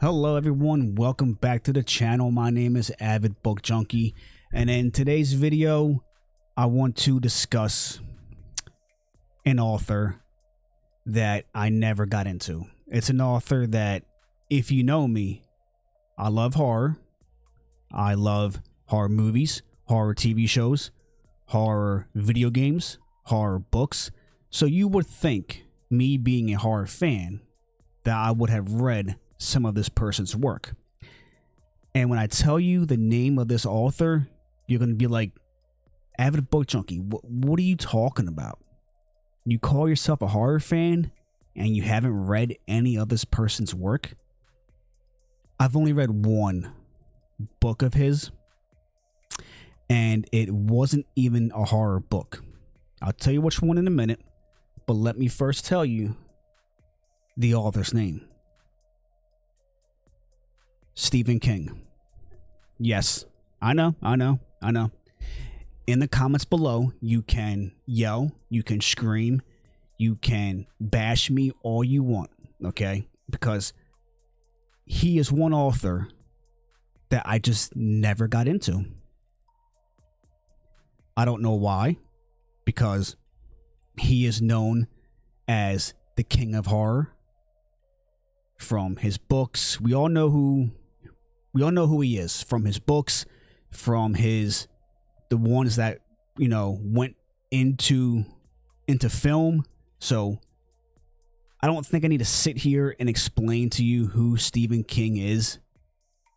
Hello everyone, welcome back to the channel. My name is Avid Book Junkie, and in today's video I want to discuss an author that I never got into. It's an author that, if you know me, I love horror. I love horror movies, horror TV shows, horror video games, horror books. So you would think, me being a horror fan, that I would have read some of this person's work. And when I tell you the name of this author, you're going to be like, Avid Book Junkie, what are you talking about? You call yourself a horror fan and you haven't read any of this person's work? I've only read one book of his, and it wasn't even a horror book. I'll tell you which one in a minute, but let me first tell you the author's name. Stephen King. Yes, I know. In the comments below, you can yell, you can scream, you can bash me all you want, okay? Because he is one author that I just never got into. I don't know why, because he is known as the King of Horror. From his books, we all know who he is, from his books, from the ones that, you know, went into film. So I don't think I need to sit here and explain to you who Stephen King is.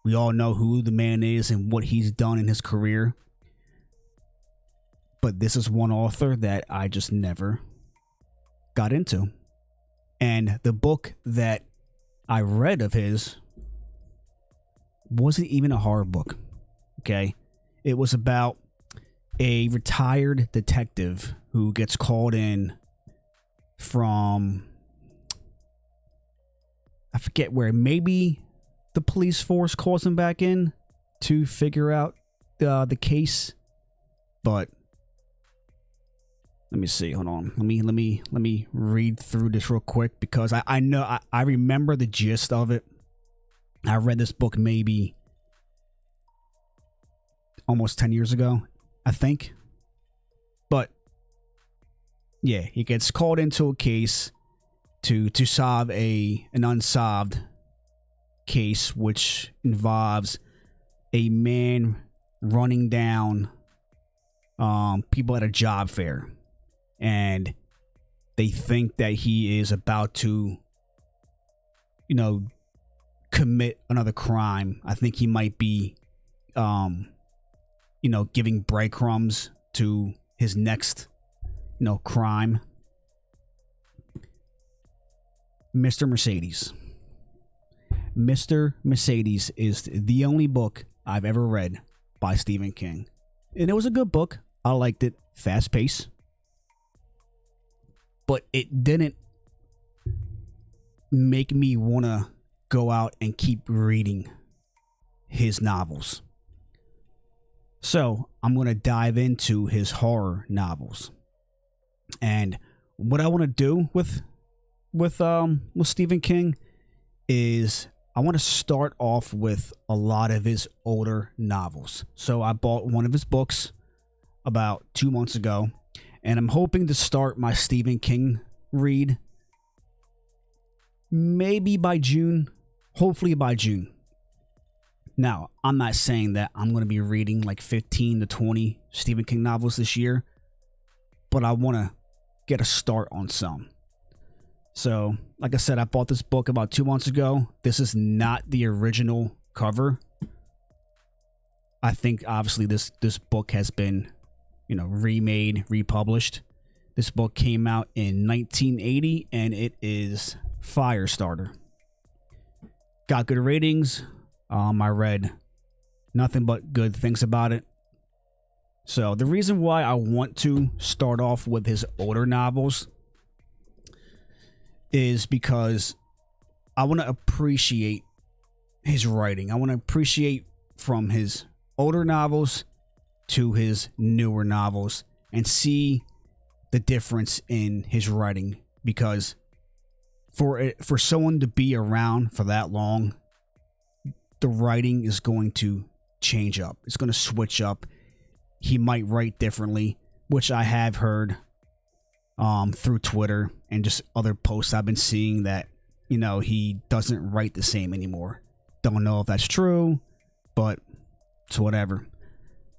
We all know who the man is and what he's done in his career. But this is one author that I just never got into. And the book that I read of his wasn't even a horror book. Okay. It was about a retired detective who gets called in from, I forget where, maybe the police force calls him back in to figure out the case. But let me see. Hold on. Let me read through this real quick, because I know I remember the gist of it. I read this book maybe almost 10 years ago, I think. But yeah, he gets called into a case to solve an unsolved case, which involves a man running down people at a job fair. And they think that he is about to, you know, commit another crime. I think he might be, you know, giving breadcrumbs to his next, you know, crime. Mr. Mercedes. Mr. Mercedes is the only book I've ever read by Stephen King. And it was a good book. I liked it. Fast paced. But it didn't make me want to go out and keep reading his novels. So I'm going to dive into his horror novels. And what I want to do with Stephen King is I want to start off with a lot of his older novels. So I bought one of his books about 2 months ago, and I'm hoping to start my Stephen King read maybe by June, hopefully by June. Now, I'm not saying that I'm going to be reading like 15 to 20 Stephen King novels this year, but I want to get a start on some. So, like I said, I bought this book about 2 months ago. This is not the original cover. I think obviously this book has been, you know, remade, republished. This book came out in 1980, and it is Firestarter. Got good ratings. I read nothing but good things about it. So the reason why I want to start off with his older novels is because I want to appreciate his writing. I want to appreciate from his older novels to his newer novels and see the difference in his writing, because for someone to be around for that long the writing is going to change up. It's going to switch up. He might write differently, which I have heard through Twitter and just other posts I've been seeing that, you know, he doesn't write the same anymore. Don't know if that's true, but it's whatever.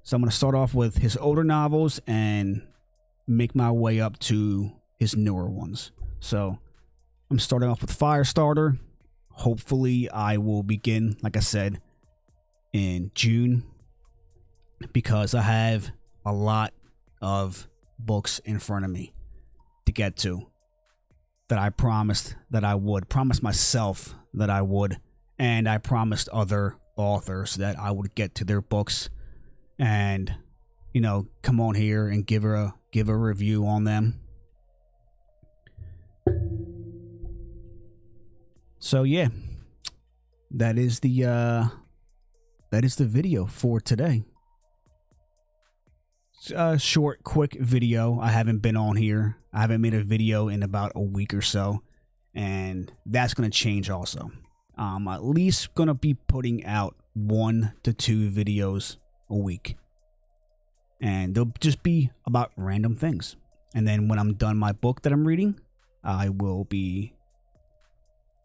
So I'm going to start off with his older novels and make my way up to his newer ones. So I'm starting off with Firestarter. Hopefully I will begin, like I said, in June, because I have a lot of books in front of me to get to that I promised that I would, promised myself that I would, and I promised other authors that I would get to their books and, you know, come on here and give a review on them. So yeah, that is the video for today. A short, quick video. I haven't been on here. I haven't made a video in about a week or so, and that's going to change also. I'm at least going to be putting out 1 to 2 videos a week, and they'll just be about random things. And then when I'm done my book that I'm reading, I will be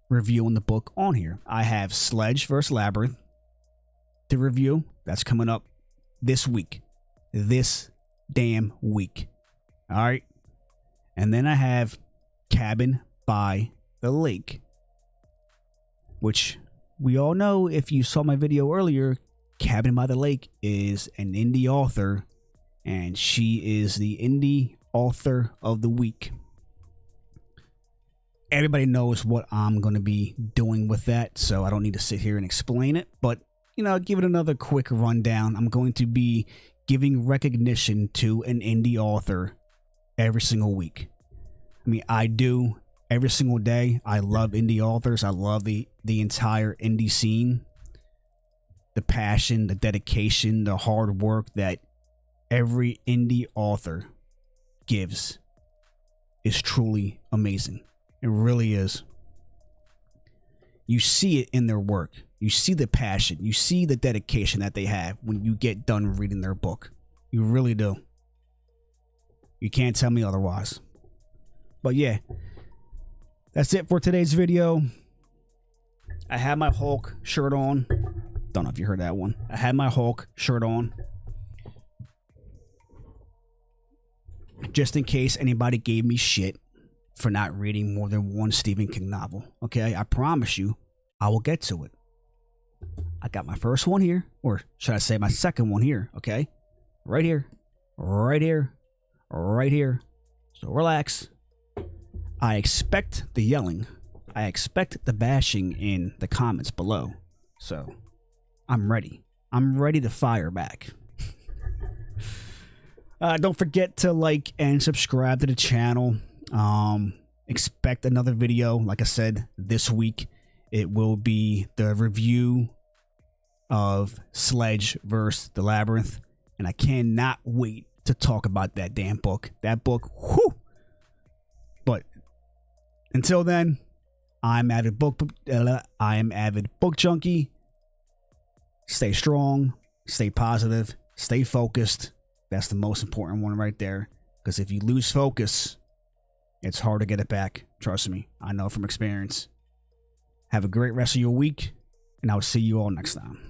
reviewing the book on here. I have Sledge vs. Labyrinth to review. That's coming up this week. This damn week. All right. And then I have Cabin by the Lake, which we all know, if you saw my video earlier, Cabin by the Lake is an indie author, and she is the indie author of the week. Everybody knows what I'm going to be doing with that, so I don't need to sit here and explain it. But, you know, give it another quick rundown. I'm going to be giving recognition to an indie author every single week. I mean, I do every single day. I love indie authors. I love the entire indie scene. The passion, the dedication, the hard work that every indie author gives is truly amazing. It really is. You see it in their work. You see the passion. You see the dedication that they have when you get done reading their book. You really do. You can't tell me otherwise. But yeah, that's it for today's video. I have my Hulk shirt on. Don't know if you heard that one. I had my Hulk shirt on, just in case anybody gave me shit for not reading more than one Stephen King novel. Okay, I promise you, I will get to it. I got my first one here, or should I say my second one here, okay? Right here, right here, right here. So relax. I expect the yelling. I expect the bashing in the comments below. So I'm ready. I'm ready to fire back. Don't forget to like and subscribe to the channel. Expect another video, like I said, this week. It will be the review of Sledge vs. the Labyrinth, and I cannot wait to talk about that damn book. That book, whew! But until then, I am Avid Book Junkie. Stay strong, stay positive, stay focused. That's the most important one right there, because if you lose focus, it's hard to get it back. Trust me. I know from experience. Have a great rest of your week, and I'll see you all next time.